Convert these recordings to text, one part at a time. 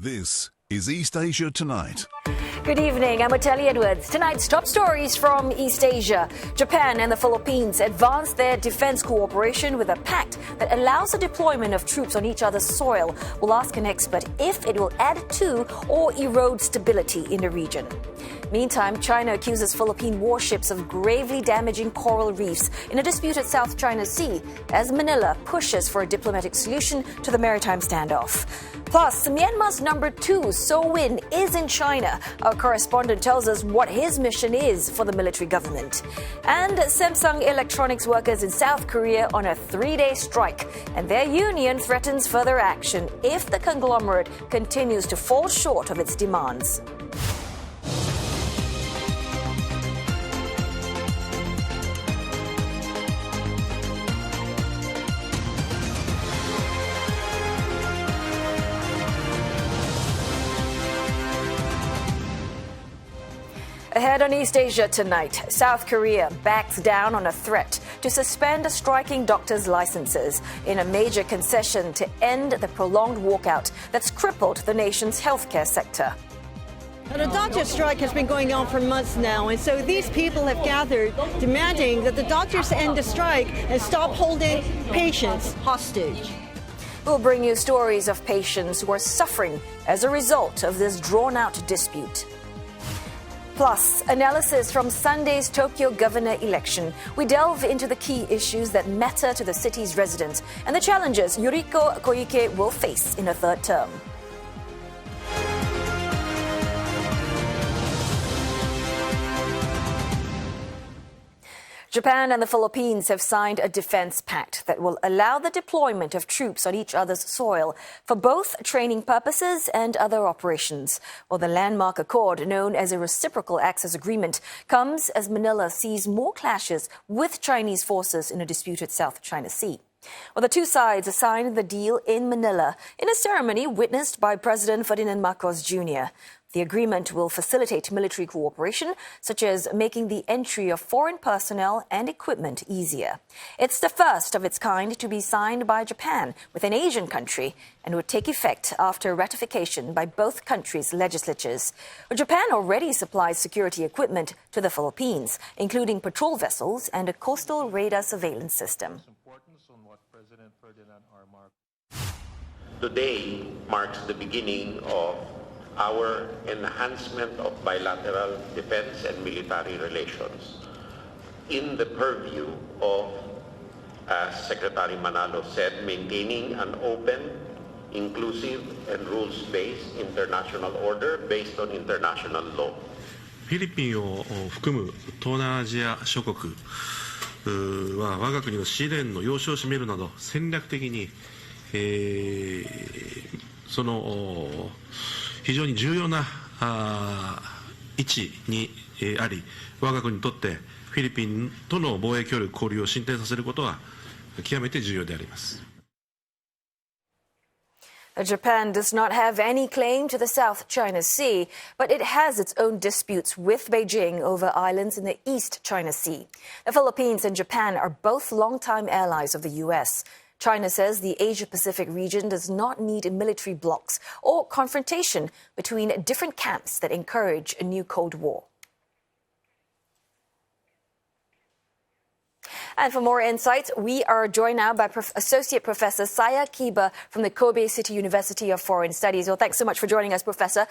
This is East Asia Tonight. Good evening, I'm Otelli Edwards. Tonight's top stories from East Asia. Japan and the Philippines advanced their defense cooperation with a pact that allows the deployment of troops on each other's soil. We'll ask an expert if it will add to or erode stability in the region. Meantime, China accuses Philippine warships of gravely damaging coral reefs in a disputed South China Sea as Manila pushes for a diplomatic solution to the maritime standoff. Plus, Myanmar's number 2, So Win, is in China. Our correspondent tells us what his mission is for the military government. And Samsung Electronics workers in South Korea on a 3-day strike. And their union threatens further action if the conglomerate continues to fall short of its demands. Ahead on East Asia tonight, South Korea backs down on a threat to suspend striking doctors' licenses in a major concession to end the prolonged walkout that's crippled the nation's healthcare sector. The doctor strike has been going on for months now, and so these people have gathered demanding that the doctors end the strike and stop holding patients hostage. We'll bring you stories of patients who are suffering as a result of this drawn-out dispute. Plus, analysis from Sunday's Tokyo governor election. We delve into the key issues that matter to the city's residents and the challenges Yuriko Koike will face in a third term. Japan and the Philippines have signed a defense pact that will allow the deployment of troops on each other's soil for both training purposes and other operations. Well, the landmark accord, known as a reciprocal access agreement, comes as Manila sees more clashes with Chinese forces in a disputed South China Sea. Well, the two sides signed the deal in Manila in a ceremony witnessed by President Ferdinand Marcos Jr. The agreement will facilitate military cooperation, such as making the entry of foreign personnel and equipment easier. It's the first of its kind to be signed by Japan with an Asian country and would take effect after ratification by both countries' legislatures. Japan already supplies security equipment to the Philippines, including patrol vessels and a coastal radar surveillance system. Today marks the beginning of our enhancement of bilateral defense and military relations in the purview of, as Secretary Manalo said, maintaining an open, inclusive, and rules-based international order based on international law. フィリピンを含む東南アジア諸国は我が国のシーレーンの要衝を占めるなど戦略的にその非常に重要な位置にあり、我が国にとってフィリピンとの防衛協力交流を進展させることは極めて重要であります。Japan does not have any claim to the South China Sea, but it has its own disputes with Beijing over islands in the East China Sea. The Philippines and Japan are both longtime allies of the U.S. China says the Asia-Pacific region does not need military blocs or confrontation between different camps that encourage a new Cold War. And for more insights, we are joined now by Associate Professor Saya Kiba from the Kobe City University of Foreign Studies. Well, thanks so much for joining us, Professor.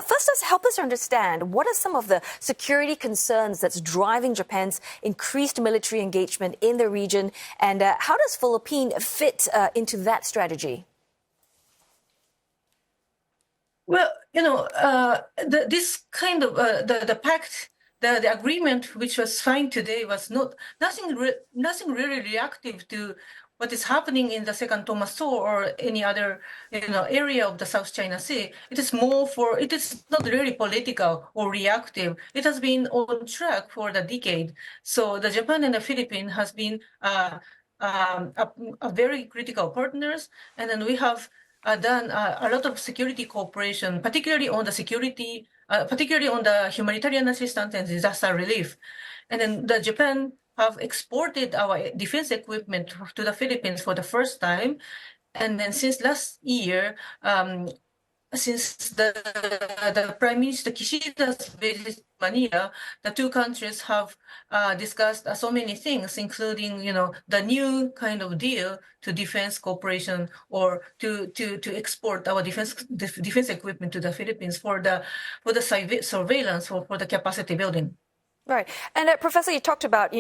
First, help us understand what are some of the security concerns that's driving Japan's increased military engagement in the region, and how does Philippines fit into that strategy? Well, this kind of the pact. The agreement which was signed today was nothing really reactive to what is happening in the Second Thomas Strait or any other area of the South China Sea. It is not really political or reactive. It has been on track for the decade. So the Japan and the Philippines has been a very critical partners, and then we have done a lot of security cooperation, particularly on the humanitarian assistance and disaster relief. And then the Japan have exported our defense equipment to the Philippines for the first time. And then since last year, since the Prime Minister Kishida's visit to Manila, the two countries have discussed so many things, including, the new kind of deal to defense cooperation or to export our defense equipment to the Philippines for the surveillance or for the capacity building. Right. And Professor, you talked about,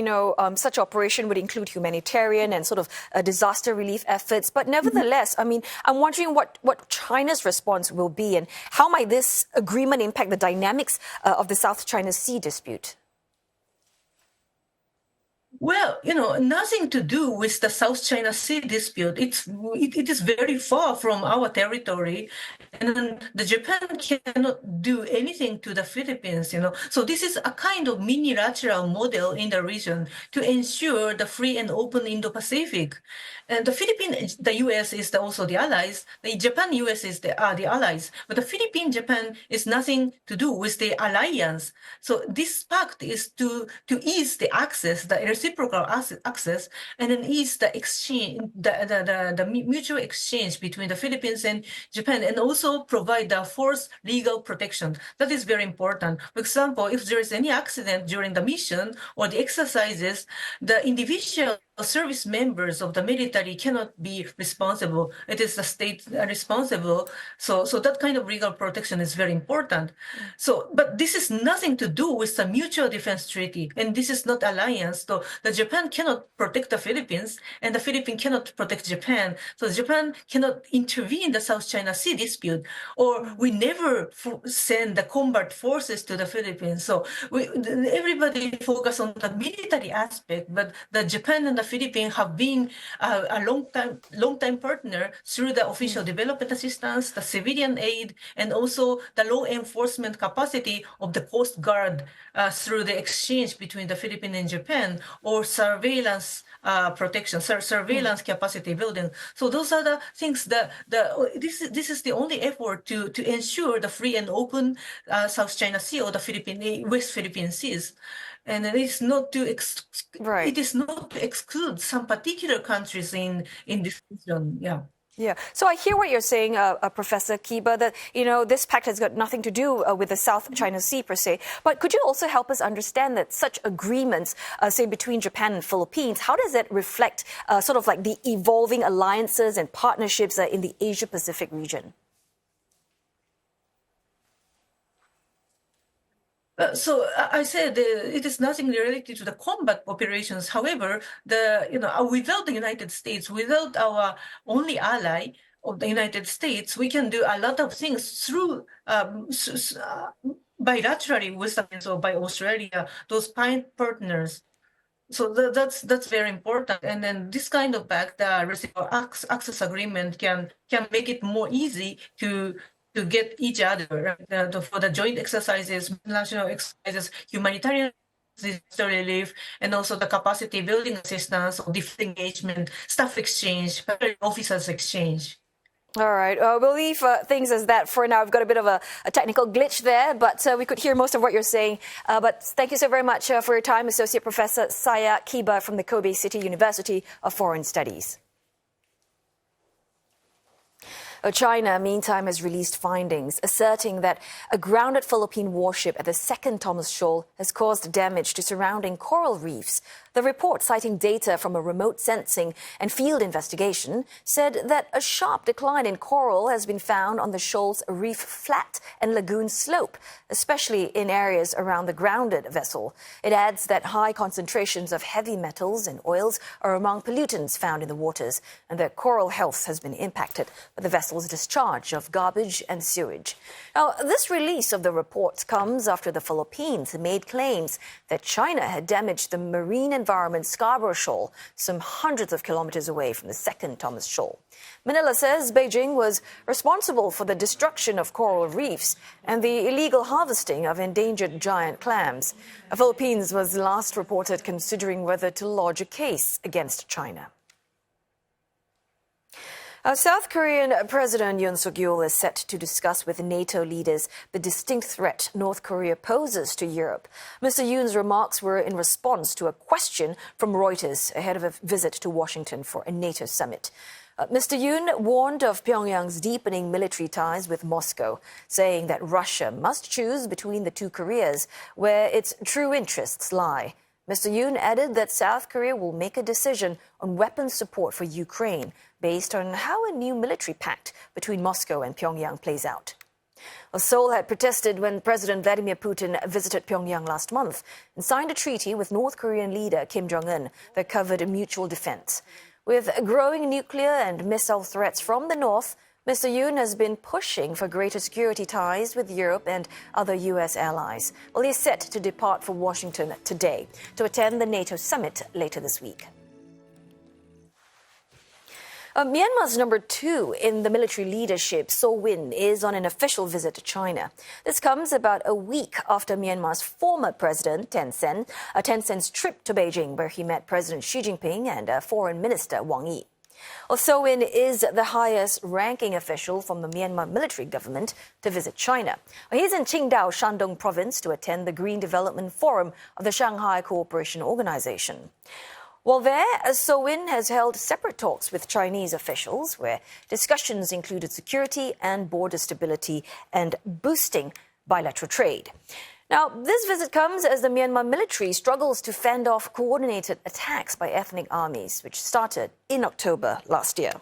such operation would include humanitarian and sort of disaster relief efforts. But nevertheless, I mean, I'm wondering what China's response will be and how might this agreement impact the dynamics of the South China Sea dispute? Well, nothing to do with the South China Sea dispute. It is very far from our territory, and the Japan cannot do anything to the Philippines. So this is a kind of minilateral model in the region to ensure the free and open Indo-Pacific. And the Philippines, the U.S. is also the allies. The Japan, U.S. is the allies, but the Philippine Japan is nothing to do with the alliance. So this pact is to ease the access, the reciprocal access, and then ease the exchange, the mutual exchange between the Philippines and Japan, and also provide the forced legal protection. That is very important. For example, if there is any accident during the mission or the exercises, the individual service members of the military cannot be responsible. It is the state responsible. So that kind of legal protection is very important. So, but this is nothing to do with the mutual defense treaty, and this is not alliance. So the Japan cannot protect the Philippines, and the Philippines cannot protect Japan. So Japan cannot intervene in the South China Sea dispute, or we never send the combat forces to the Philippines. So everybody focus on the military aspect, but the Japan and the Philippines have been a long-time partner through the official development assistance, the civilian aid, and also the law enforcement capacity of the Coast Guard through the exchange between the Philippines and Japan, or surveillance protection, surveillance capacity building. So those are the things that this is the only effort to ensure the free and open South China Sea or the West Philippine Seas. And it is not to exclude some particular countries in this region. Yeah. Yeah. So I hear what you're saying, Professor Kiba, that, this pact has got nothing to do with the South China Sea per se. But could you also help us understand that such agreements, say, between Japan and Philippines, how does that reflect sort of like the evolving alliances and partnerships in the Asia-Pacific region? So I said it is nothing related to the combat operations. However, without the United States, without our only ally of the United States, we can do a lot of things through bilaterally with so by Australia, those partners. So that's very important. And then this kind of pact, the reciprocal access agreement, can make it more easy to get each other for the joint exercises, national exercises, humanitarian disaster relief, and also the capacity building assistance, defense engagement, staff exchange, officers exchange. All right. We'll leave things as that for now. We've got a bit of a technical glitch there, but we could hear most of what you're saying. But thank you so very much for your time, Associate Professor Saya Kiba from the Kobe City University of Foreign Studies. China, meantime, has released findings asserting that a grounded Philippine warship at the second Thomas Shoal has caused damage to surrounding coral reefs. The report, citing data from a remote sensing and field investigation, said that a sharp decline in coral has been found on the shoal's reef flat and lagoon slope, especially in areas around the grounded vessel. It adds that high concentrations of heavy metals and oils are among pollutants found in the waters, and that coral health has been impacted by the vessel's discharge of garbage and sewage. Now, this release of the report comes after the Philippines made claims that China had damaged the marine environment Scarborough Shoal, some hundreds of kilometers away from the second Thomas Shoal. Manila says Beijing was responsible for the destruction of coral reefs and the illegal harvesting of endangered giant clams. The Philippines was last reported considering whether to lodge a case against China. South Korean President Yoon Suk-yeol is set to discuss with NATO leaders the distinct threat North Korea poses to Europe. Mr. Yoon's remarks were in response to a question from Reuters ahead of a visit to Washington for a NATO summit. Mr. Yoon warned of Pyongyang's deepening military ties with Moscow, saying that Russia must choose between the two Koreas where its true interests lie. Mr. Yoon added that South Korea will make a decision on weapons support for Ukraine based on how a new military pact between Moscow and Pyongyang plays out. Seoul had protested when President Vladimir Putin visited Pyongyang last month and signed a treaty with North Korean leader Kim Jong-un that covered mutual defense. With growing nuclear and missile threats from the north, Mr. Yoon has been pushing for greater security ties with Europe and other U.S. allies. Well, he's set to depart for Washington today to attend the NATO summit later this week. Myanmar's number 2 in the military leadership, So Win, is on an official visit to China. This comes about a week after Myanmar's former president, Thein Sein's trip to Beijing, where he met President Xi Jinping and Foreign Minister Wang Yi. Well, So Win is the highest-ranking official from the Myanmar military government to visit China. He's in Qingdao, Shandong province, to attend the Green Development Forum of the Shanghai Cooperation Organization. While there, So Win has held separate talks with Chinese officials where discussions included security and border stability and boosting bilateral trade. Now, this visit comes as the Myanmar military struggles to fend off coordinated attacks by ethnic armies, which started in October last year.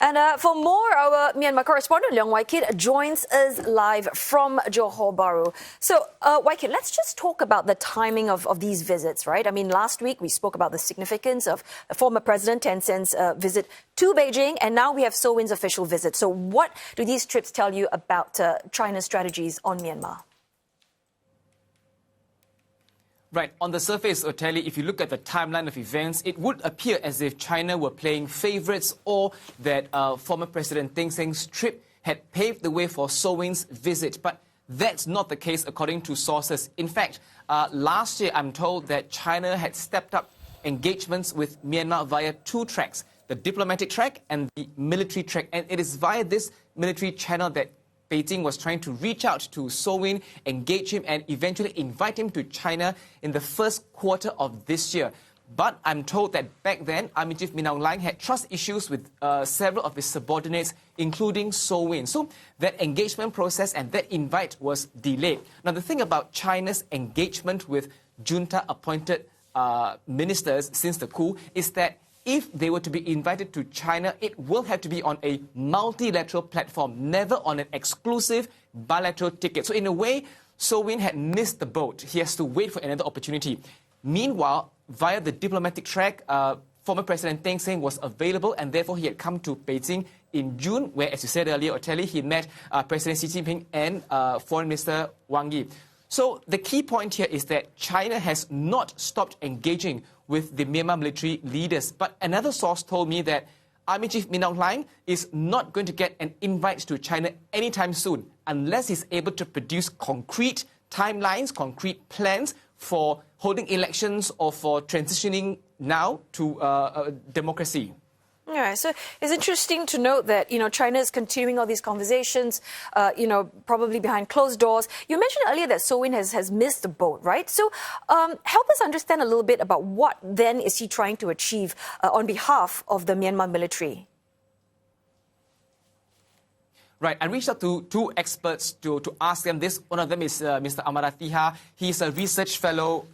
And for more, our Myanmar correspondent, Leong Wai-kit, joins us live from Johor Bahru. So, Wai-kit, let's just talk about the timing of these visits, right? I mean, last week we spoke about the significance of former President Thein Sein's visit to Beijing, and now we have So Win's official visit. So what do these trips tell you about China's strategies on Myanmar? Right. On the surface, Oteli, if you look at the timeline of events, it would appear as if China were playing favorites or that former President Thein Sein's trip had paved the way for So Win's visit. But that's not the case, according to sources. In fact, last year, I'm told that China had stepped up engagements with Myanmar via 2 tracks, the diplomatic track and the military track. And it is via this military channel that Beijing was trying to reach out to So Win, engage him, and eventually invite him to China in the first quarter of this year. But I'm told that back then, Army Chief Min Aung Hlaing had trust issues with several of his subordinates, including So Win. So that engagement process and that invite was delayed. Now, the thing about China's engagement with junta-appointed ministers since the coup is that if they were to be invited to China, it will have to be on a multilateral platform, never on an exclusive bilateral ticket. So in a way, So Win had missed the boat. He has to wait for another opportunity. Meanwhile, via the diplomatic track, former President Thein Sein was available, and therefore he had come to Beijing in June, where, as you said earlier, Oteli, he met President Xi Jinping and Foreign Minister Wang Yi. So the key point here is that China has not stopped engaging with the Myanmar military leaders. But another source told me that Army Chief Min Aung Hlaing is not going to get an invite to China anytime soon unless he's able to produce concrete timelines, concrete plans for holding elections or for transitioning now to democracy. Yeah, so it's interesting to note that, China is continuing all these conversations, probably behind closed doors. You mentioned earlier that So Win has missed the boat, right? So help us understand a little bit about what then is he trying to achieve on behalf of the Myanmar military. Right, I reached out to 2 experts to ask them this. One of them is Mr. Amaratiha. He's a research fellow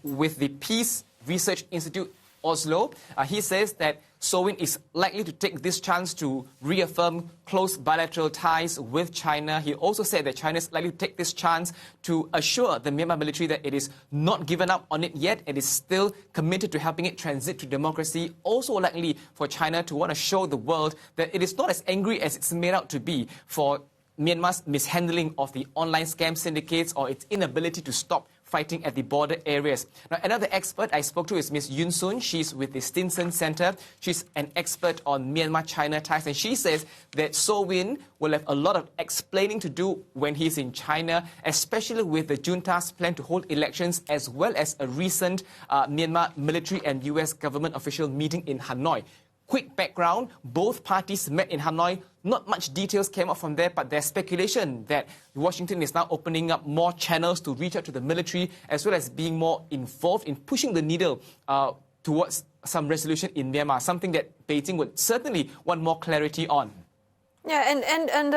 with the Peace Research Institute, Oslo. He says that So Win is likely to take this chance to reaffirm close bilateral ties with China. He also said that China is likely to take this chance to assure the Myanmar military that it is not given up on it yet. It is still committed to helping it transit to democracy. Also likely for China to want to show the world that it is not as angry as it's made out to be for Myanmar's mishandling of the online scam syndicates or its inability to stop fighting at the border areas. Now, another expert I spoke to is Ms. Yun Sun. She's with the Stinson Center. She's an expert on Myanmar-China ties, and she says that So Win will have a lot of explaining to do when he's in China, especially with the junta's plan to hold elections, as well as a recent Myanmar military and U.S. government official meeting in Hanoi. Quick background, both parties met in Hanoi. Not much details came out from there, but there's speculation that Washington is now opening up more channels to reach out to the military, as well as being more involved in pushing the needle towards some resolution in Myanmar, something that Beijing would certainly want more clarity on. Yeah, and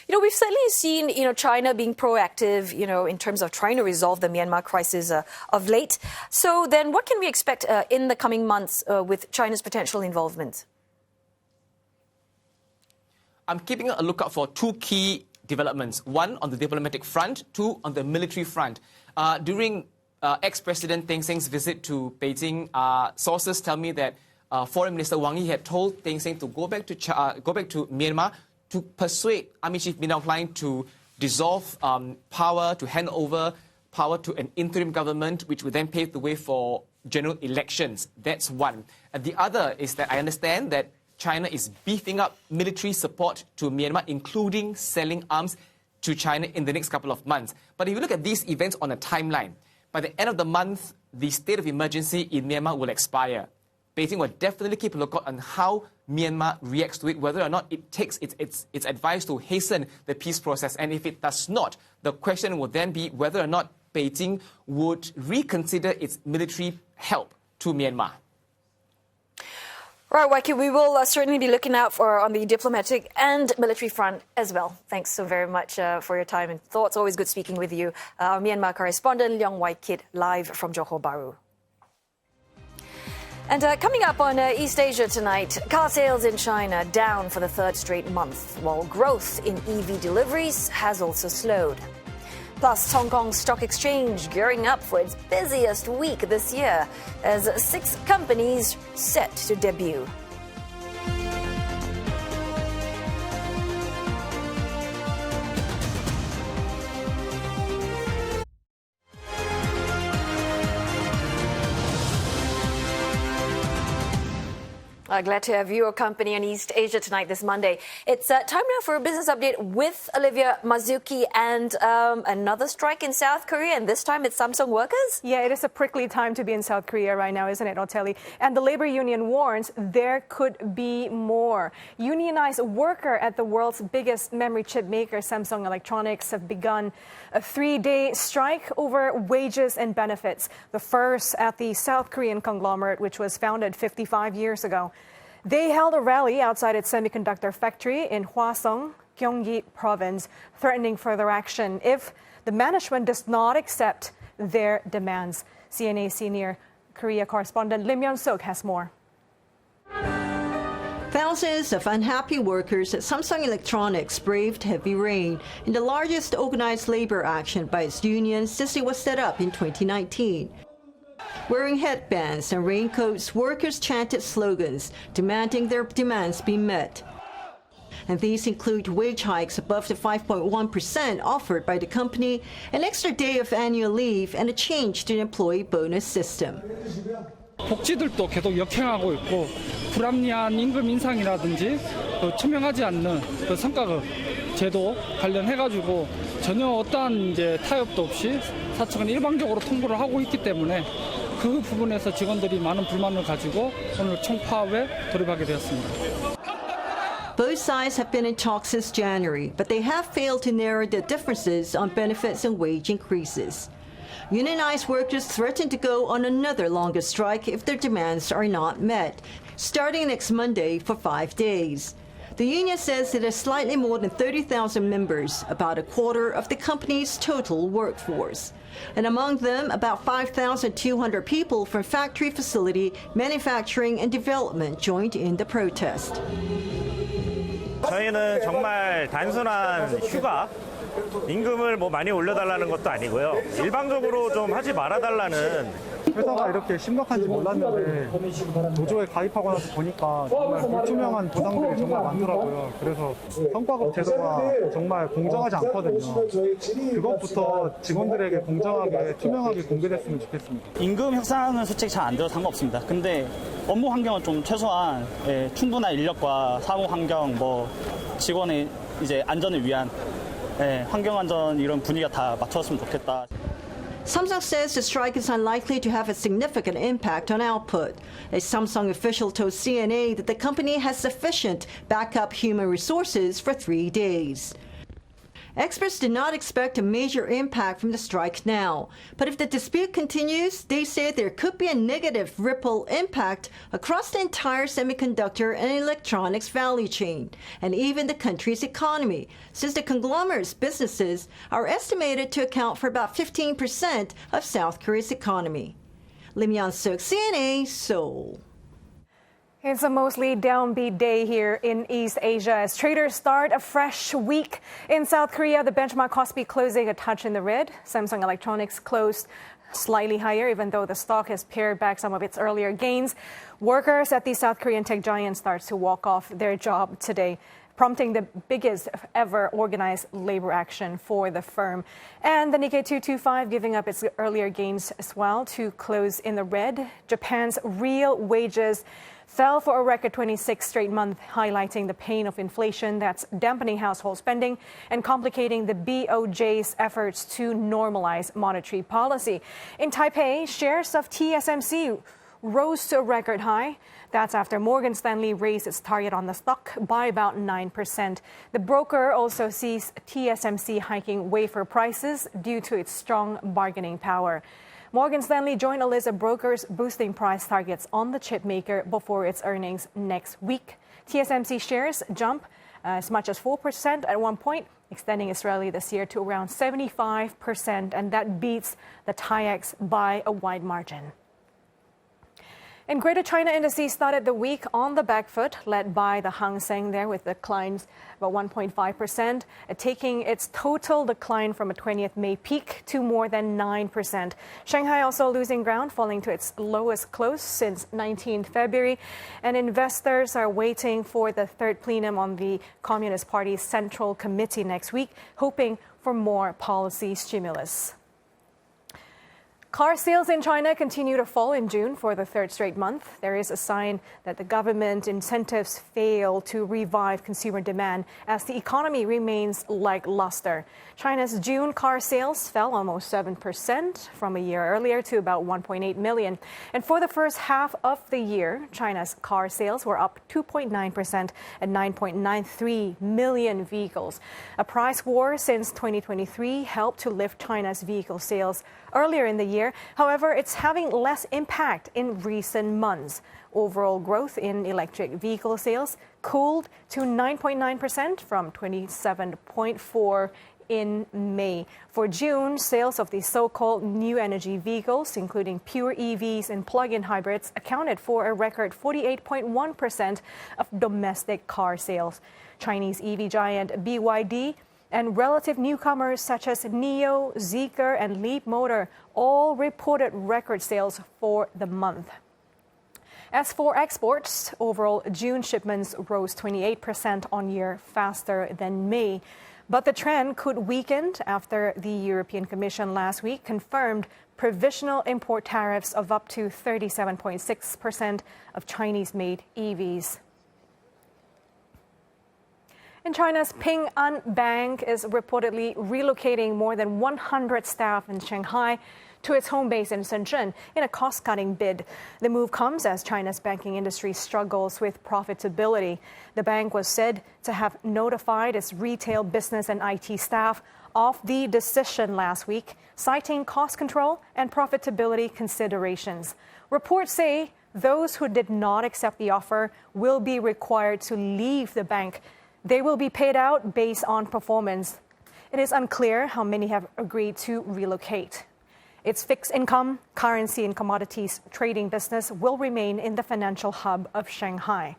we've certainly seen, China being proactive, in terms of trying to resolve the Myanmar crisis of late. So then what can we expect in the coming months with China's potential involvement? I'm keeping a lookout for two key developments. One on the diplomatic front, two on the military front. During ex-President Thein Sein's visit to Beijing, sources tell me that Foreign Minister Wang Yi had told Thein Sein to go back to Myanmar to persuade Army Chief Min Aung Hlaing to dissolve power, to hand over power to an interim government, which would then pave the way for general elections. That's one. And the other is that I understand that China is beefing up military support to Myanmar, including selling arms to China in the next couple of months. But if you look at these events on a timeline, by the end of the month, the state of emergency in Myanmar will expire. Beijing will definitely keep a lookout on how Myanmar reacts to it, whether or not it takes its advice to hasten the peace process. And if it does not, the question will then be whether or not Beijing would reconsider its military help to Myanmar. Right, Koike, we will certainly be looking out for on the diplomatic and military front as well. Thanks so very much for your time and thoughts. Always good speaking with you. Our Myanmar correspondent, Leong Wai-kit, live from Johor Bahru. And coming up on East Asia tonight, car sales in China down for the third straight month, while growth in EV deliveries has also slowed. Plus, Hong Kong Stock Exchange gearing up for its busiest week this year as 6 companies set to debut. Glad to have your company on East Asia tonight this Monday. It's time now for a business update with Olivia Mazuki and another strike in South Korea, and this time it's Samsung workers? Yeah, it is a prickly time to be in South Korea right now, isn't it, Oteli? And the labor union warns there could be more. Unionized worker at the world's biggest memory chip maker, Samsung Electronics, have begun a 3-day strike over wages and benefits, the first at the South Korean conglomerate, which was founded 55 years ago. They held a rally outside its semiconductor factory in Hwaseong, Gyeonggi Province, threatening further action if the management does not accept their demands. CNA senior Korea correspondent Lim Yeon-suk has more. Thousands of unhappy workers at Samsung Electronics braved heavy rain in the largest organized labor action by its union since it was set up in 2019. Wearing headbands and raincoats, workers chanted slogans demanding their demands be met. And these include wage hikes above the 5.1% offered by the company, an extra day of annual leave, and a change to the employee bonus system. 복지들도 계속 역행하고 있고 불합리한 임금 인상이라든지 투명하지 않는 성과급 제도 관련해가지고 전혀 어떠한 이제 타협도 없이 사측은 일방적으로 통보를 하고 있기 때문에 그 부분에서 직원들이 많은 불만을 가지고 오늘 총파업에 돌입하게 되었습니다. Both sides have been in talks since January, but they have failed to narrow the differences on benefits and wage increases. Unionized workers threaten to go on another longer strike if their demands are not met, starting next Monday for 5 days. The union says it has slightly more than 30,000 members, about a quarter of the company's total workforce. And among them, about 5,200 people from factory facility, manufacturing and development joined in the protest. 저희는 정말 단순한 휴가, 임금을 많이 올려달라는 것도 아니고요. 일방적으로 좀 하지 말아달라는. 회사가 이렇게 심각한지 몰랐는데 노조에 가입하고 나서 보니까 정말 불투명한 보상들이 정말 많더라고요. 그래서 성과급 제도가 정말 공정하지 않거든요. 그것부터 직원들에게 공정하게 투명하게 공개됐으면 좋겠습니다. 임금 협상은 솔직히 잘 안 들어서 상관없습니다. 근데 업무 환경은 좀 최소한 충분한 인력과 사무 환경, 직원의 이제 안전을 위한 환경 안전 이런 분위기가 다 맞춰졌으면 좋겠다. Samsung says the strike is unlikely to have a significant impact on output. A Samsung official told CNA that the company has sufficient backup human resources for 3 days. Experts did not expect a major impact from the strike now, but if the dispute continues, they say there could be a negative ripple impact across the entire semiconductor and electronics value chain, and even the country's economy, since the conglomerate's businesses are estimated to account for about 15% of South Korea's economy. Lim Yan-suk, CNA, Seoul. It's a mostly downbeat day here in East Asia as traders start a fresh week. In South Korea, the benchmark Kospi closing a touch in the red. Samsung Electronics closed slightly higher, even though the stock has pared back some of its earlier gains. Workers at the South Korean tech giant start to walk off their job today, prompting the biggest ever organized labor action for the firm. And the Nikkei 225 giving up its earlier gains as well to close in the red. Japan's real wages fell for a record 26 straight month, highlighting the pain of inflation that's dampening household spending and complicating the BOJ's efforts to normalize monetary policy. In Taipei, shares of TSMC rose to a record high. That's after Morgan Stanley raised its target on the stock by about 9%. The broker also sees TSMC hiking wafer prices due to its strong bargaining power. Morgan Stanley joined a list of brokers boosting price targets on the chip maker before its earnings next week. TSMC shares jump as much as 4% at one point, extending its rally this year to around 75%, and that beats the TAIEX by a wide margin. And Greater China indices started the week on the back foot, led by the Hang Seng there with declines about 1.5%, taking its total decline from a 20th May peak to more than 9%. Shanghai also losing ground, falling to its lowest close since 19th February. And investors are waiting for the third plenum on the Communist Party's Central Committee next week, hoping for more policy stimulus. Car sales in China continue to fall in June for the third straight month. There is a sign that the government incentives fail to revive consumer demand as the economy remains lackluster. China's June car sales fell almost 7% from a year earlier to about 1.8 million. And for the first half of the year, China's car sales were up 2.9% at 9.93 million vehicles. A price war since 2023 helped to lift China's vehicle sales earlier in the year. However, it's having less impact in recent months. Overall growth in electric vehicle sales cooled to 9.9% from 27.4% in May. For June, sales of the so-called new energy vehicles, including pure EVs and plug-in hybrids, accounted for a record 48.1% of domestic car sales. Chinese EV giant BYD and relative newcomers such as NIO, Zeekr, and Leap Motor all reported record sales for the month. As for exports, overall June shipments rose 28% on year, faster than May. But the trend could weaken after the European Commission last week confirmed provisional import tariffs of up to 37.6% of Chinese-made EVs. And China's Ping An Bank is reportedly relocating more than 100 staff in Shanghai to its home base in Shenzhen in a cost-cutting bid. The move comes as China's banking industry struggles with profitability. The bank was said to have notified its retail business and IT staff of the decision last week, citing cost control and profitability considerations. Reports say those who did not accept the offer will be required to leave the bank. They will be paid out based on performance. It is unclear how many have agreed to relocate. Its fixed income, currency, and commodities trading business will remain in the financial hub of Shanghai.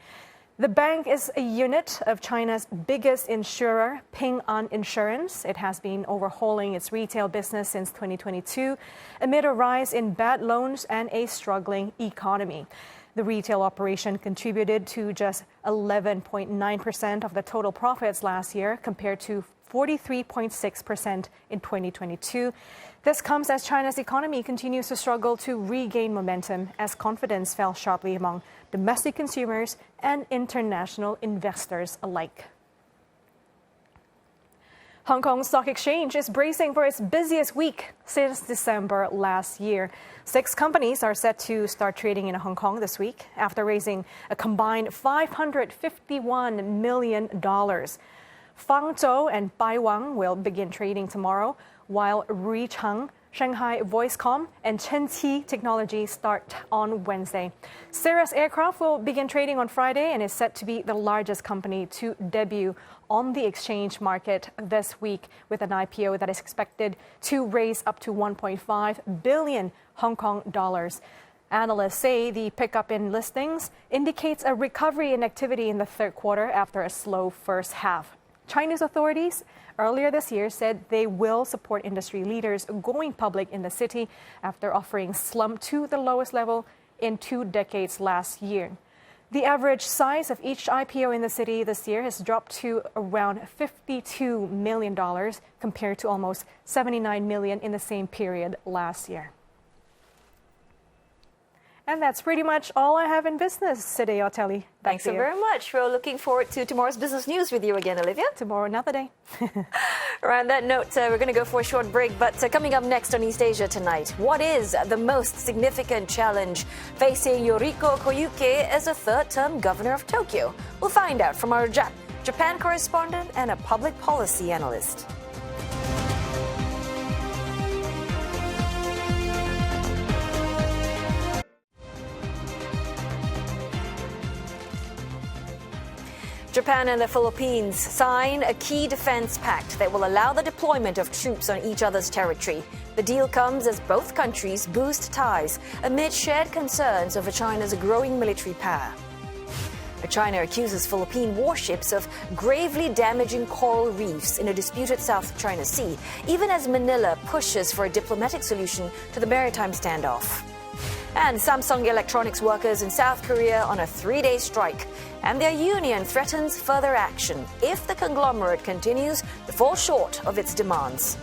The bank is a unit of China's biggest insurer, Ping An Insurance. It has been overhauling its retail business since 2022 amid a rise in bad loans and a struggling economy. The retail operation contributed to just 11.9% of the total profits last year compared to 43.6% in 2022. This comes as China's economy continues to struggle to regain momentum as confidence fell sharply among domestic consumers and international investors alike. Hong Kong Stock Exchange is bracing for its busiest week since December last year. 6 companies are set to start trading in Hong Kong this week after raising a combined $551 million. Fangzhou and Baiwang will begin trading tomorrow, while Richang, Shanghai Voicecom, and Chenqi Technology start on Wednesday. Cirrus Aircraft will begin trading on Friday and is set to be the largest company to debut on the exchange market this week with an IPO that is expected to raise up to 1.5 billion Hong Kong dollars. Analysts say the pickup in listings indicates a recovery in activity in the third quarter after a slow first half. Chinese authorities earlier this year said they will support industry leaders going public in the city after offering slump to the lowest level in 2 decades last year. The average size of each IPO in the city this year has dropped to around $52 million compared to almost $79 million in the same period last year. And that's pretty much all I have in business today, Oteli. Thanks so very much. We're looking forward to tomorrow's business news with you again, Olivia. Tomorrow, another day. On that note, we're going to go for a short break. But coming up next on East Asia Tonight, what is the most significant challenge facing Yuriko Koike as a third-term governor of Tokyo? We'll find out from our Japan correspondent and a public policy analyst. Japan and the Philippines sign a key defense pact that will allow the deployment of troops on each other's territory. The deal comes as both countries boost ties amid shared concerns over China's growing military power. China accuses Philippine warships of gravely damaging coral reefs in a disputed South China Sea, even as Manila pushes for a diplomatic solution to the maritime standoff. And Samsung Electronics workers in South Korea on a 3-day strike. And their union threatens further action if the conglomerate continues to fall short of its demands.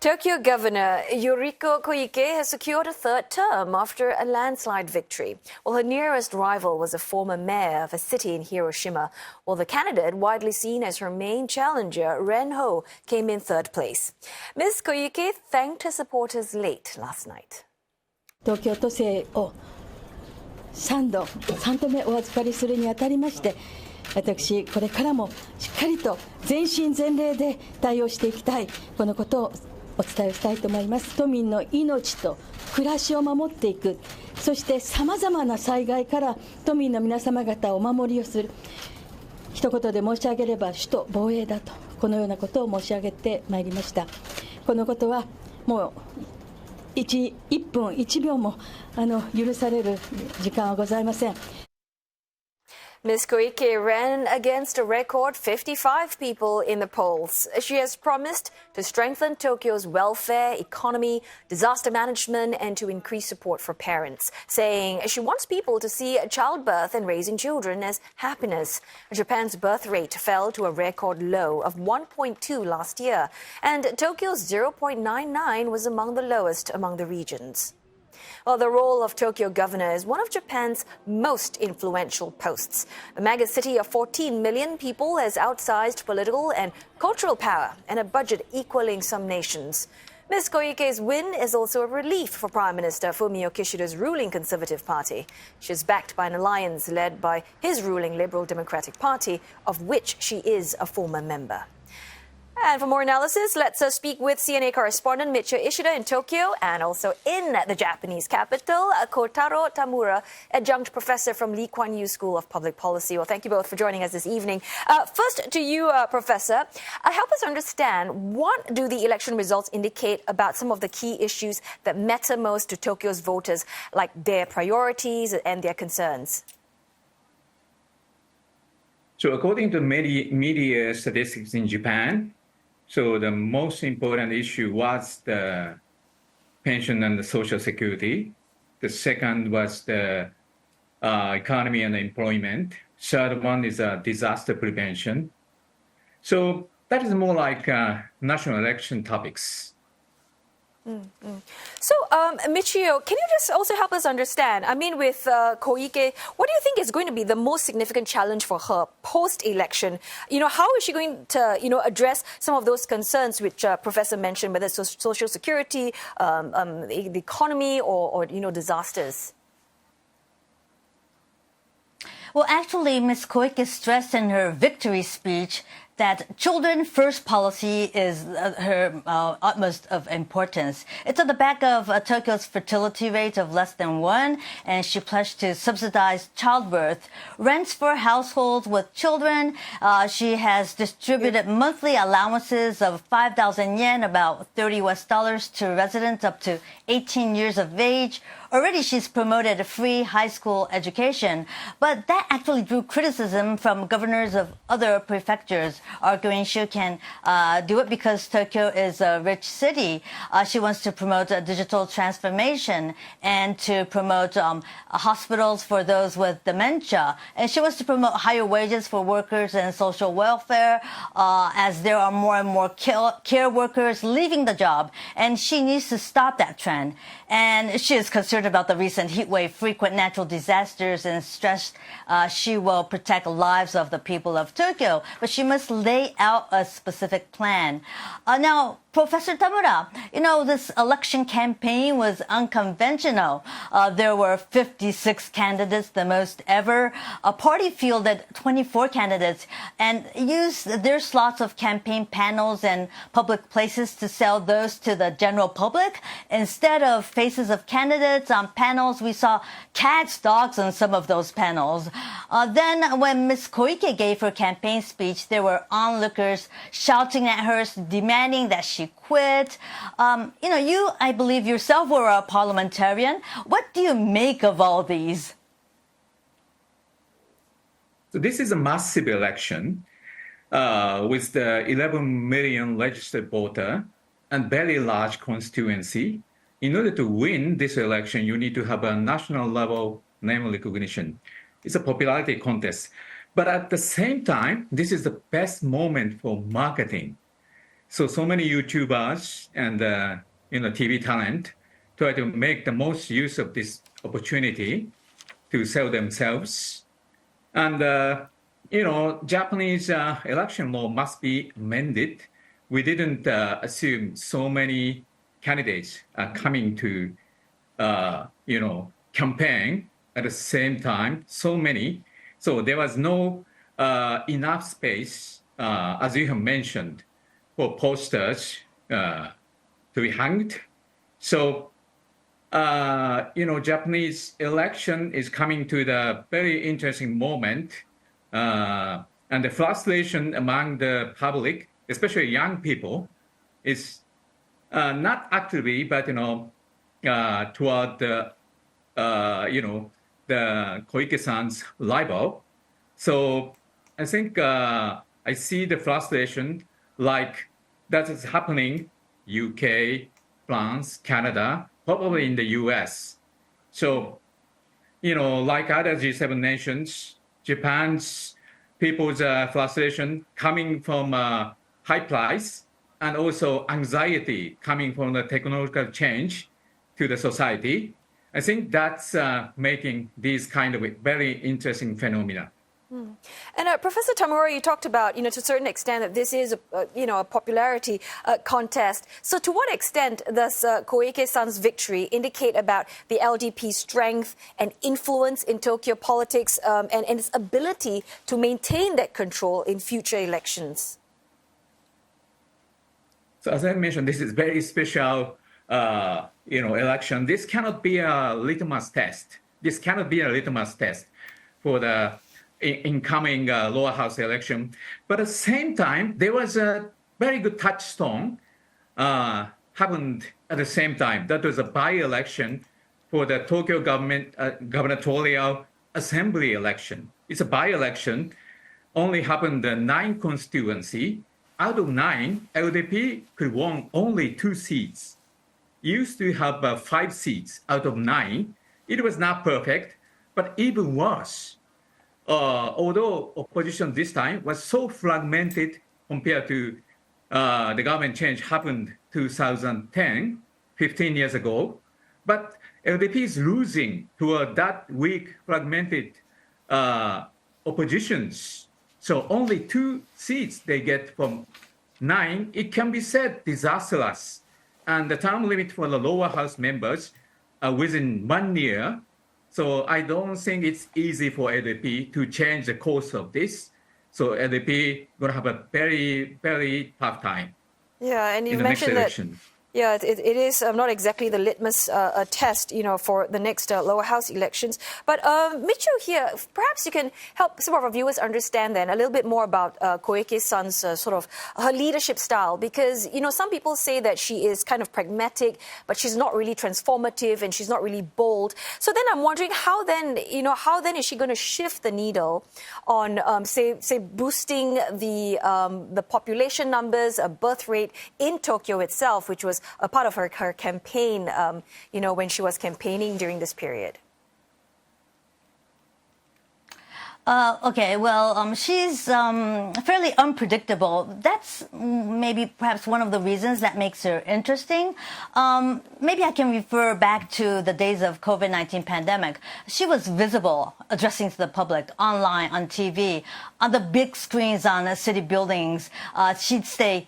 Tokyo Governor Yuriko Koike has secured a third term after a landslide victory. Well, her nearest rival was a former mayor of a city in Hiroshima, while the candidate, widely seen as her main challenger, Ren Ho, came in third place. Ms. Koike thanked her supporters late last night. 東京都政を3度目お預かりするにあたりまして、私これからもしっかりと全身全霊で対応していきたい、このことをお伝えしたいと思います。都民の命と暮らしを守っていく、そしてさまざまな災害から都民の皆様方をお守りをする、一言で申し上げれば首都防衛だと、このようなことを申し上げてまいりました。このことはもう1分1秒も許される時間はございません。Ms. Koike ran against a record 55 people in the polls. She has promised to strengthen Tokyo's welfare, economy, disaster management, and to increase support for parents, saying she wants people to see childbirth and raising children as happiness. Japan's birth rate fell to a record low of 1.2 last year, and Tokyo's 0.99 was among the lowest among the regions. Well, the role of Tokyo governor is one of Japan's most influential posts. The mega city of 14 million people has outsized political and cultural power and a budget equaling some nations. Ms. Koike's win is also a relief for Prime Minister Fumio Kishida's ruling Conservative Party. She is backed by an alliance led by his ruling Liberal Democratic Party, of which she is a former member. And for more analysis, let's speak with CNA correspondent Michio Ishida in Tokyo and also in the Japanese capital, Kotaro Tamura, adjunct professor from Lee Kuan Yew School of Public Policy. Well, thank you both for joining us this evening. First to you, Professor, help us understand, what do the election results indicate about some of the key issues that matter most to Tokyo's voters, like their priorities and their concerns? So according to many media statistics in Japan, so the most important issue was the pension and the social security. The second was the economy and employment. Third one is disaster prevention. So that is more like national election topics. So, Michio, can you just also help us understand, I mean, with Koike, what do you think is going to be the most significant challenge for her post-election? How is she going to, address some of those concerns which Professor mentioned, whether it's social security, the economy, or disasters? Well, actually, Ms. Koike stressed in her victory speech that children first policy is her utmost of importance. It's on the back of Tokyo's fertility rate of less than 1, and she pledged to subsidize childbirth. Rents for households with children. She has distributed monthly allowances of 5,000 yen, about $30 to residents up to 18 years of age. Already she's promoted a free high school education, but that actually drew criticism from governors of other prefectures, arguing she can do it because Tokyo is a rich city. She wants to promote a digital transformation and to promote hospitals for those with dementia. And she wants to promote higher wages for workers and social welfare, as there are more and more care workers leaving the job. And she needs to stop that trend. And she is concerned about the recent heat wave, frequent natural disasters, and stressed she will protect the lives of the people of Tokyo. But she must lay out a specific plan. Now, Professor Tamura, this election campaign was unconventional. There were 56 candidates, the most ever. A party fielded 24 candidates and used their slots of campaign panels and public places to sell those to the general public. Instead of faces of candidates on panels, we saw cats, dogs on some of those panels. Then when Ms. Koike gave her campaign speech, there were onlookers shouting at her, demanding that she quit. You, I believe yourself, were a parliamentarian. What do you make of all these? So this is a massive election with the 11 million registered voter and very large constituency. In order to win this election, you need to have a national level name recognition. It's a popularity contest. But at the same time, this is the best moment for marketing. So many YouTubers and TV talent try to make the most use of this opportunity to sell themselves. And Japanese election law must be amended. We didn't assume so many candidates are coming to campaign at the same time. So many. So there was no enough space, as you have mentioned, for posters to be hanged. So, Japanese election is coming to the very interesting moment. And the frustration among the public, especially young people, is not actively, but, toward the, the Koike-san's rival. So I think I see the frustration like that is happening UK, France, Canada, probably in the US. So, like other G7 nations, Japan's people's frustration coming from high price and also anxiety coming from the technological change to the society. I think that's making these kind of very interesting phenomena. And Professor Tamura, you talked about, to a certain extent that this is, a popularity contest. So to what extent does Koike-san's victory indicate about the LDP's strength and influence in Tokyo politics and its ability to maintain that control in future elections? So as I mentioned, this is very special, election. This cannot be a litmus test. This cannot be a litmus test for the incoming lower house election. But at the same time, there was a very good touchstone happened at the same time. That was a by-election for the Tokyo government gubernatorial assembly election. It's a by-election, only happened in 9 constituency. Out of 9, LDP could won only 2 seats. Used to have 5 seats out of 9. It was not perfect, but even worse. Although opposition this time was so fragmented compared to the government change happened 2010, 15 years ago, but LDP is losing toward that weak, fragmented oppositions. So only 2 seats they get from 9. It can be said disastrous. And the term limit for the lower house members within 1 year. So I don't think it's easy for LDP to change the course of this. So LDP going to have a very, very tough time. Yeah, and you in the next mentioned that. election. Yeah, it is not exactly the litmus test, for the next lower house elections. But Micho here, perhaps you can help some of our viewers understand then a little bit more about Koike-san's sort of her leadership style, because some people say that she is kind of pragmatic, but she's not really transformative and she's not really bold. So then I'm wondering how then is she going to shift the needle on say boosting the population numbers, birth rate in Tokyo itself, which was a part of her campaign, when she was campaigning during this period? Okay, well, she's fairly unpredictable. That's maybe perhaps one of the reasons that makes her interesting. Maybe I can refer back to the days of COVID-19 pandemic. She was visible, addressing to the public, online, on TV, on the big screens on city buildings. She'd stay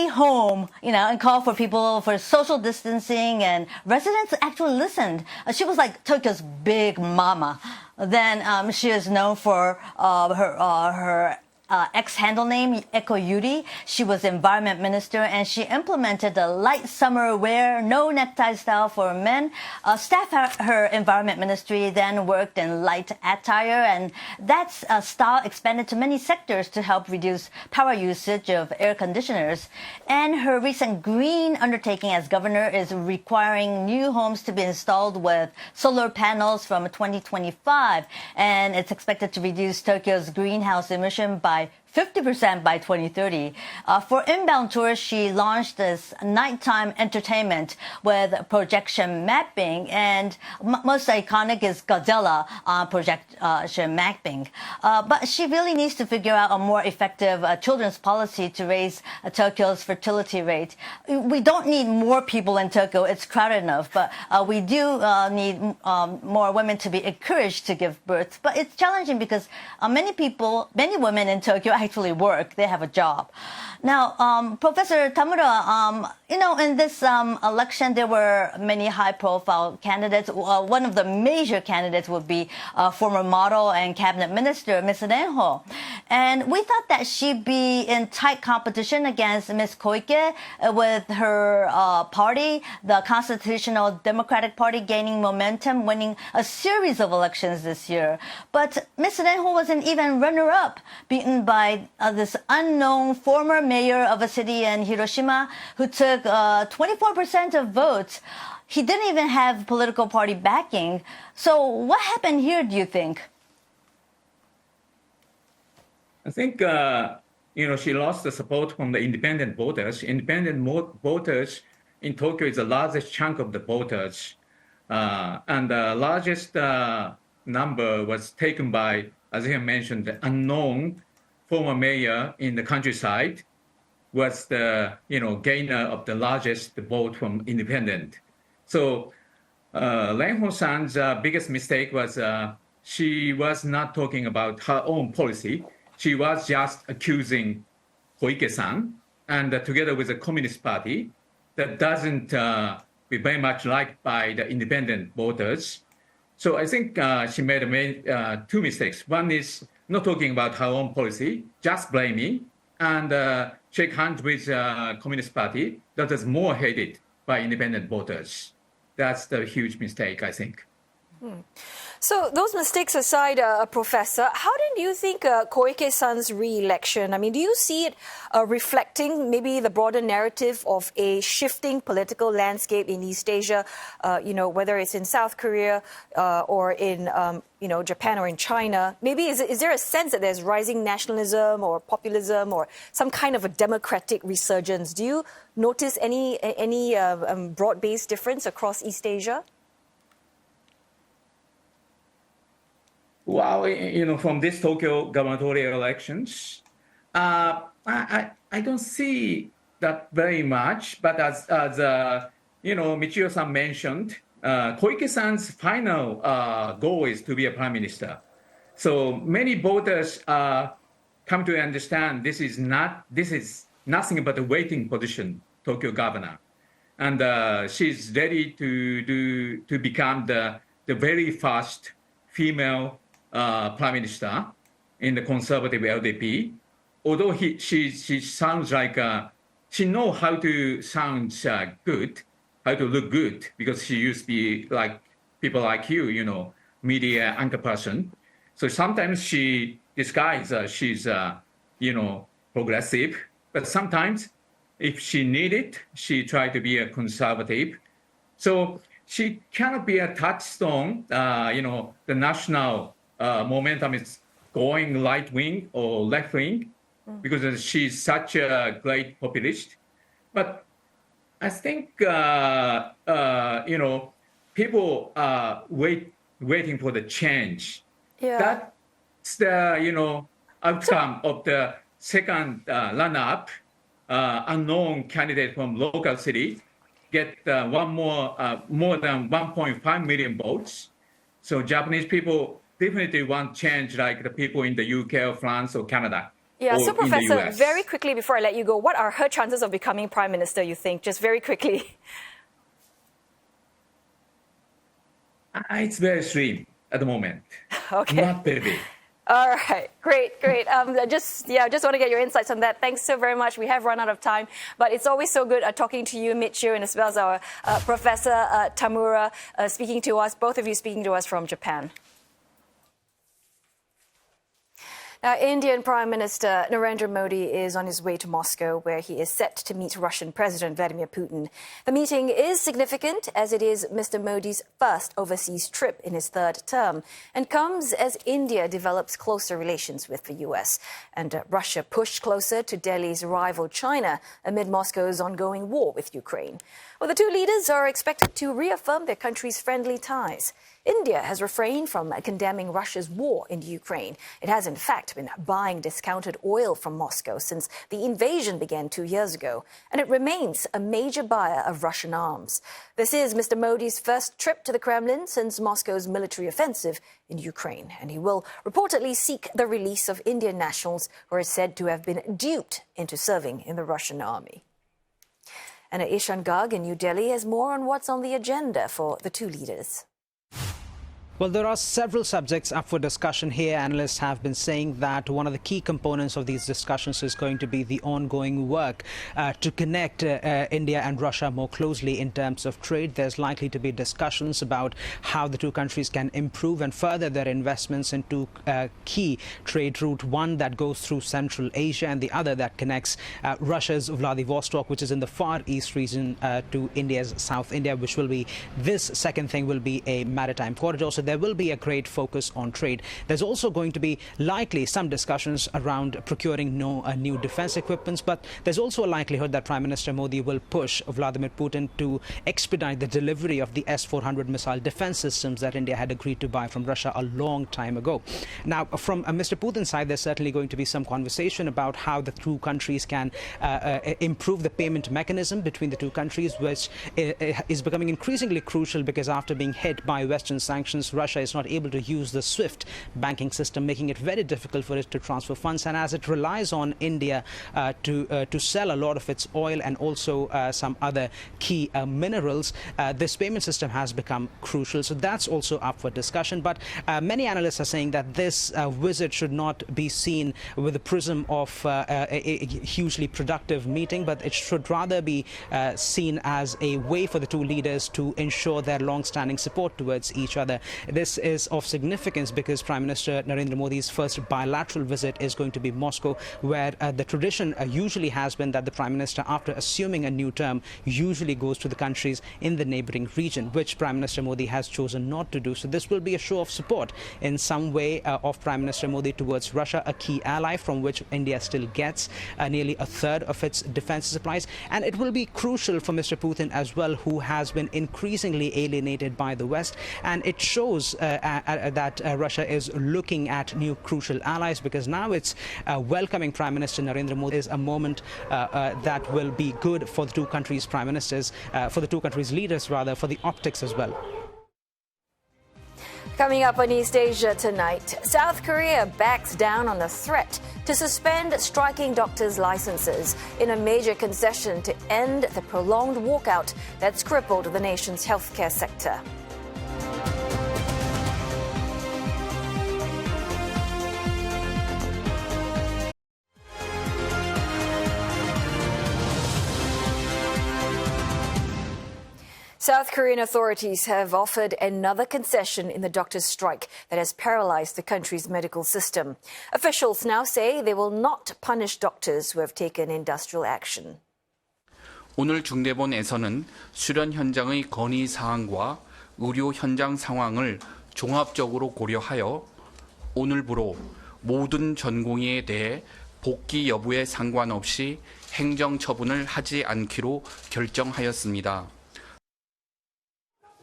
home, and call for people for social distancing, and residents actually listened. She was like Tokyo's big mama. Then she is known for her ex-handle name, Eko Yuri. She was environment minister, and she implemented the light summer wear, no necktie style for men. Staff at her environment ministry then worked in light attire, and that style expanded to many sectors to help reduce power usage of air conditioners. And her recent green undertaking as governor is requiring new homes to be installed with solar panels from 2025, and it's expected to reduce Tokyo's greenhouse emission by 50% by 2030. For inbound tourists, she launched this nighttime entertainment with projection mapping, and most iconic is Godzilla projection mapping. But she really needs to figure out a more effective children's policy to raise Tokyo's fertility rate. We don't need more people in Tokyo. It's crowded enough, but we do need more women to be encouraged to give birth. But it's challenging because many women in Tokyo actually work. They have a job. Now, Professor Tamura, in this election, there were many high-profile candidates. One of the major candidates would be former model and cabinet minister, Ms. Renho. And we thought that she'd be in tight competition against Ms. Koike with her party, the Constitutional Democratic Party, gaining momentum, winning a series of elections this year. But Ms. Renho was an even runner-up, beaten by this unknown former mayor of a city in Hiroshima who took 24% of votes. He didn't even have political party backing. So what happened here, do you think? I think, she lost the support from the independent voters. Independent voters in Tokyo is the largest chunk of the voters. And the largest number was taken by, as I mentioned, the unknown former mayor in the countryside, was the gainer of the largest vote from independent. So Renho-san's biggest mistake was she was not talking about her own policy. She was just accusing Koike-san, and together with the Communist Party, that doesn't be very much liked by the independent voters. So I think she made two mistakes. One is not talking about her own policy, just blaming, and shake hands with Communist Party that is more hated by independent voters. That's the huge mistake, I think. So those mistakes aside, Professor, how do you think Koike-san's re-election, do you see it reflecting maybe the broader narrative of a shifting political landscape in East Asia, whether it's in South Korea or in, Japan or in China? Maybe is there a sense that there's rising nationalism or populism or some kind of a democratic resurgence? Do you notice any broad-based difference across East Asia? Well, from this Tokyo gubernatorial elections, I don't see that very much. But as Michio-san mentioned, Koike-san's final goal is to be a prime minister. So many voters come to understand this is nothing but a waiting position, Tokyo governor, and she's ready to become the the very first female prime minister in the conservative LDP. Although she sounds like she knows how to sound good, how to look good, because she used to be like people like you, media anchor person. So sometimes she disguises she's, progressive, but sometimes if she need it, she try to be a conservative. So she cannot be a touchstone. The national momentum is going right wing or left wing because she's such a great populist. But I think people are waiting for the change. Yeah. That's the outcome of the second run-up. Unknown candidate from local city get more than 1.5 million votes. So Japanese people definitely want change, like the people in the UK or France or Canada. Yeah, or so in the Professor, US. very quickly before I let you go, what are her chances of becoming Prime Minister, you think? Just very quickly. It's very slim at the moment. Okay. Not very big. All right, great. Just want to get your insights on that. Thanks so very much. We have run out of time, but it's always so good talking to you, Michio, and as well as our Professor Tamura speaking to us, both of you speaking to us from Japan. Now, Indian Prime Minister Narendra Modi is on his way to Moscow, where he is set to meet Russian President Vladimir Putin. The meeting is significant, as it is Mr. Modi's first overseas trip in his third term, and comes as India develops closer relations with the U.S. and Russia pushed closer to Delhi's rival China amid Moscow's ongoing war with Ukraine. Well, the two leaders are expected to reaffirm their countries' friendly ties. India has refrained from condemning Russia's war in Ukraine. It has, in fact, been buying discounted oil from Moscow since the invasion began 2 years ago, and it remains a major buyer of Russian arms. This is Mr. Modi's first trip to the Kremlin since Moscow's military offensive in Ukraine, and he will reportedly seek the release of Indian nationals who are said to have been duped into serving in the Russian army. And Ishan Garg in New Delhi has more on what's on the agenda for the two leaders. Well, there are several subjects up for discussion here. Analysts have been saying that one of the key components of these discussions is going to be the ongoing work to connect India and Russia more closely in terms of trade. There's likely to be discussions about how the two countries can improve and further their investments into key trade route, one that goes through Central Asia and the other that connects Russia's Vladivostok, which is in the Far East region, to India's South India, which will be, this second thing will be a maritime corridor. So there will be a great focus on trade. There's also going to be likely some discussions around procuring new defense equipments, but there's also a likelihood that Prime Minister Modi will push Vladimir Putin to expedite the delivery of the S-400 missile defense systems that India had agreed to buy from Russia a long time ago. Now, from Mr. Putin's side, there's certainly going to be some conversation about how the two countries can improve the payment mechanism between the two countries, which is becoming increasingly crucial because after being hit by Western sanctions, Russia is not able to use the SWIFT banking system, making it very difficult for it to transfer funds. And as it relies on India to sell a lot of its oil and also some other key minerals, this payment system has become crucial. So that's also up for discussion. But many analysts are saying that this visit should not be seen with the prism of a hugely productive meeting, but it should rather be seen as a way for the two leaders to ensure their long-standing support towards each other. This is of significance because Prime Minister Narendra Modi's first bilateral visit is going to be Moscow, where the tradition usually has been that the Prime Minister, after assuming a new term, usually goes to the countries in the neighboring region, which Prime Minister Modi has chosen not to do. So this will be a show of support in some way of Prime Minister Modi towards Russia, a key ally from which India still gets nearly a third of its defense supplies. And it will be crucial for Mr. Putin as well, who has been increasingly alienated by the West. And it shows that Russia is looking at new crucial allies, because now it's welcoming Prime Minister Narendra Modi is a moment that will be good for the two countries' prime ministers, for the two countries' leaders rather, for the optics as well. Coming up on East Asia tonight, South Korea backs down on the threat to suspend striking doctors' licenses in a major concession to end the prolonged walkout that's crippled the nation's healthcare sector. South Korean authorities have offered another concession in the doctors' strike that has paralyzed the country's medical system. Officials now say they will not punish doctors who have taken industrial action. 오늘 중대본에서는 수련 현장의 건의 사항과 의료 현장 상황을 종합적으로 고려하여 오늘부로 모든 전공의에 대해 복귀 여부에 상관없이 행정 처분을 하지 않기로 결정하였습니다.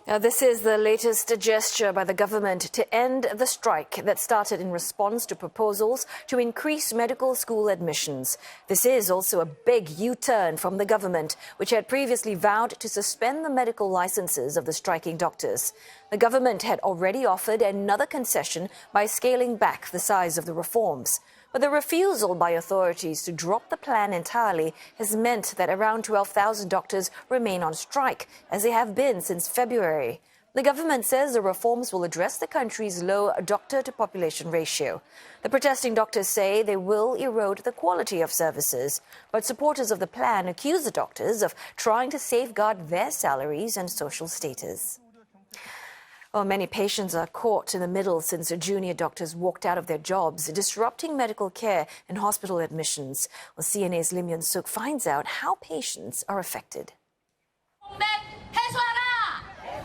Now, this is the latest gesture by the government to end the strike that started in response to proposals to increase medical school admissions. This is also a big U-turn from the government, which had previously vowed to suspend the medical licenses of the striking doctors. The government had already offered another concession by scaling back the size of the reforms. But the refusal by authorities to drop the plan entirely has meant that around 12,000 doctors remain on strike, as they have been since February. The government says the reforms will address the country's low doctor-to-population ratio. The protesting doctors say they will erode the quality of services, but supporters of the plan accuse the doctors of trying to safeguard their salaries and social status. Well, many patients are caught in the middle since junior doctors walked out of their jobs, disrupting medical care and hospital admissions. Well, CNA's Lim Yun-suk finds out how patients are affected.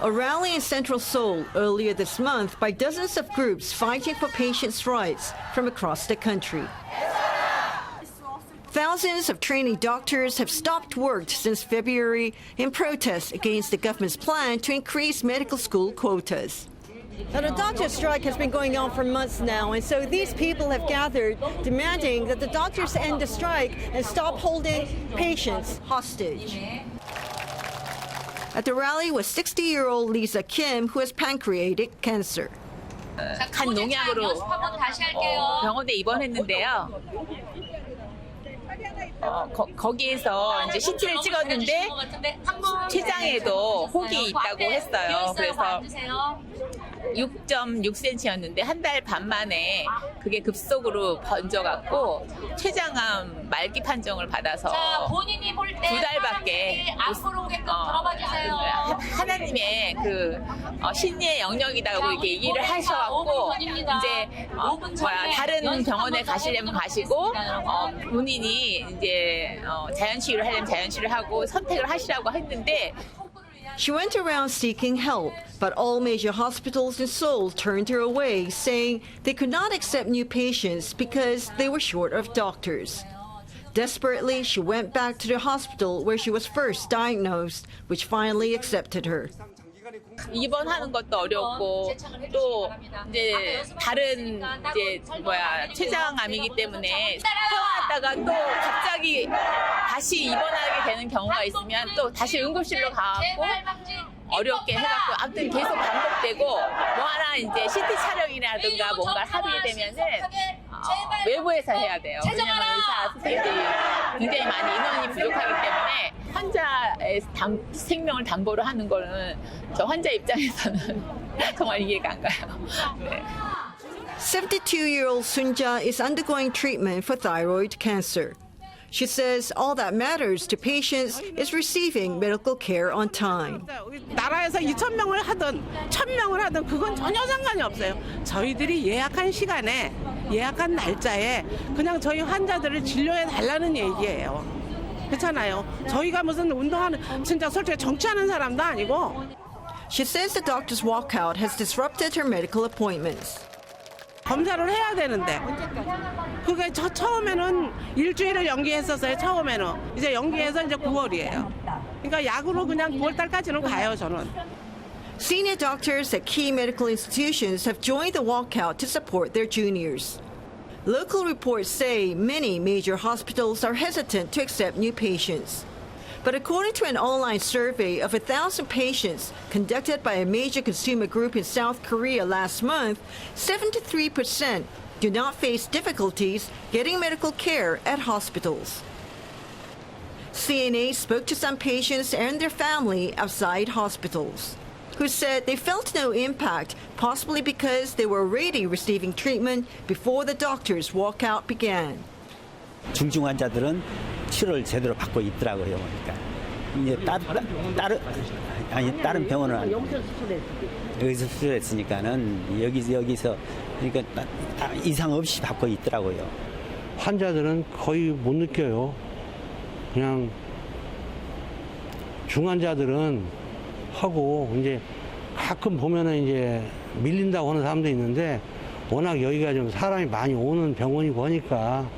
A rally in central Seoul earlier this month by dozens of groups fighting for patients' rights from across the country. Thousands of trainee doctors have stopped work since February in protest against the government's plan to increase medical school quotas. Now, the doctor strike has been going on for months now, and so these people have gathered demanding that the doctors end the strike and stop holding patients hostage. At the rally was 60-year-old Lisa Kim, who has pancreatic cancer. 간 농약으로 병원에 입원했는데요. 거기에서 이제 CT를 찍었는데 췌장에도 혹이 있다고 했어요. 그래서 6.6cm였는데 한 달 반 만에 그게 급속으로 번져갖고 췌장암 말기 판정을 받아서 두 달밖에 하나님의 그 신의 영역이라고 이렇게 얘기를 하셔갖고 이제 다른 병원에 가시려면 가시고 본인이 이제 자연치유를 하려면 자연치유를 하고 선택을 하시라고 했는데. She went around seeking help, but all major hospitals in Seoul turned her away, saying they could not accept new patients because they were short of doctors. Desperately, she went back to the hospital where she was first diagnosed, which finally accepted her. 입원하는 것도 어렵고 또 이제 다른 이제 췌장암이기 때문에 퇴원하다가 또 갑자기 다시 입원하게 되는 경우가 있으면 또 다시 응급실로 가고 어렵게 해갖고 아무튼 계속 반복되고 뭐 하나 이제 CT 촬영이라든가 뭔가 하게 되면은 외부에서 해야 돼요. 왜냐하면 의사 선생님들이 굉장히 많이 인원이 부족하기 때문에 환자의 생명을 담보로 하는 거는 저 환자 입장에서는 정말 이해가 안 가요. 네. 72-year-old Sunja is undergoing treatment for thyroid cancer. She says all that matters to patients is receiving medical care on time. 나라에서 2,000명을 하든 1,000명을 하든 그건 전혀 상관이 없어요. 저희들이 예약한 시간에 예약한 날짜에 그냥 저희 환자들을 진료해 달라는 얘기예요. 그렇잖아요. 저희가 무슨 운동하는 진짜 솔직히 정치하는 사람도 아니고. She says the doctor's walkout has disrupted her medical appointments. 검사를 해야 되는데 그게 처음에는 일주일을 연기했었어요. 처음에는 이제 연기해서 이제 9월이에요. 그러니까 약으로 그냥 9월달까지는 가요. 저는. Senior doctors at key medical institutions have joined the walkout to support their juniors. Local reports say many major hospitals are hesitant to accept new patients. But according to an online survey of 1,000 patients conducted by a major consumer group in South Korea last month, 73% do not face difficulties getting medical care at hospitals. CNA spoke to some patients and their family outside hospitals, who said they felt no impact, possibly because they were already receiving treatment before the doctor's walkout began. 중증 환자들은 치료를 제대로 받고 있더라고요. 그러니까 이제 다른 병원을 여기서 수술했으니까는 여기서 그러니까 이상 없이 받고 있더라고요. 환자들은 거의 못 느껴요. 그냥 중환자들은 하고 이제 가끔 보면은 이제 밀린다고 하는 사람도 있는데 워낙 여기가 좀 사람이 많이 오는 병원이고 하니까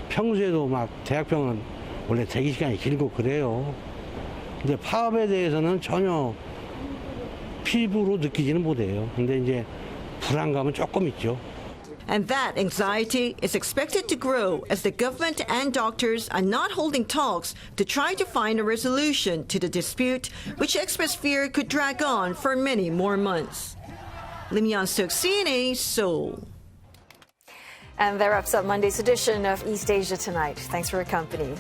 평소에도 막 대학병원 원래 대기 시간이 길고 그래요. 근데 파업에 대해서는 전혀 피부로 느끼지는 못해요. 근데 이제 불안감은 조금 있죠. And that anxiety is expected to grow as the government and doctors are not holding talks to try to find a resolution to the dispute, which experts fear could drag on for many more months. Lim Yan-suk, CNA, Seoul. And that wraps up Monday's edition of East Asia Tonight. Thanks for your company.